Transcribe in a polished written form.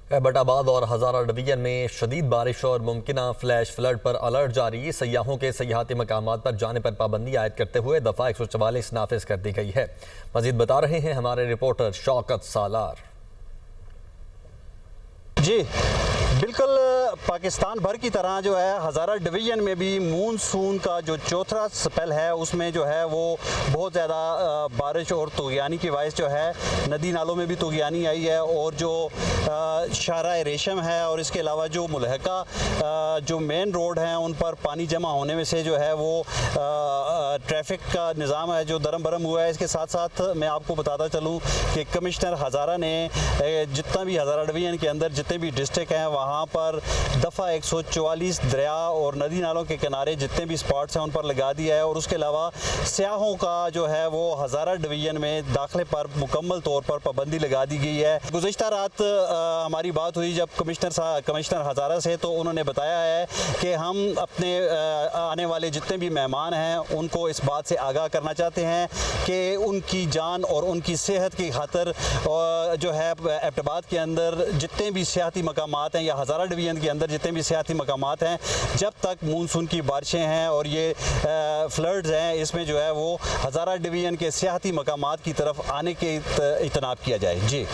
एबटाबाद और हज़ारा डिवीजन में शदीद बारिश और मुमकिना फ्लैश फ्लड पर अलर्ट जारी। सयाहों के सयाहती मकामात पर जाने पर पाबंदी आयद करते हुए दफ़ा 144 नाफिज कर दी गई है। मजीद बता रहे हैं हमारे रिपोर्टर शौकत सालार। जी बिल्कुल, पाकिस्तान भर की तरह जो है हज़ारा डिवीज़न में भी मानसून का जो चौथा स्पेल है उसमें जो है वो बहुत ज़्यादा बारिश और तुग़यानी की वजह जो है नदी नालों में भी तुग़यानी आई है और जो शाहरा रेशम है और इसके अलावा जो मुलहका जो मेन रोड हैं उन पर पानी जमा होने में से जो है वो ट्रैफिक का निज़ाम है जो दरम बरम हुआ है। इसके साथ साथ मैं आपको बताता चलूँ कि कमिश्नर हज़ारा ने जितना भी हज़ारा डिवीज़न के अंदर जितने भी डिस्ट्रिक्ट हैं वहाँ पर दफ़ा 144 दरिया और नदी नालों के किनारे जितने भी स्पॉट्स हैं उन पर लगा दिया है और उसके अलावा सयाहों का जो है वो हज़ारा डिवीज़न में दाखिले पर मुकम्मल तौर पर पाबंदी लगा दी गई है। गुज़िश्ता रात हमारी बात हुई जब कमिश्नर हज़ारा से, तो उन्होंने बताया है कि हम अपने आने वाले जितने भी मेहमान हैं उनको इस बात से आगाह करना चाहते हैं कि उनकी जान और उनकी सेहत की खातिर जो है एबटाबाद के अंदर जितने भी सियाहती मकामात हैं या हज़ारा डिवीज़न के अंदर जितने भी सियाहती मकामात हैं, जब तक मानसून की बारिशें हैं और ये फ्लड्स हैं, इसमें जो है वो हज़ारा डिवीज़न के सियाहती मकामात की तरफ आने के इतनाब किया जाए। जी।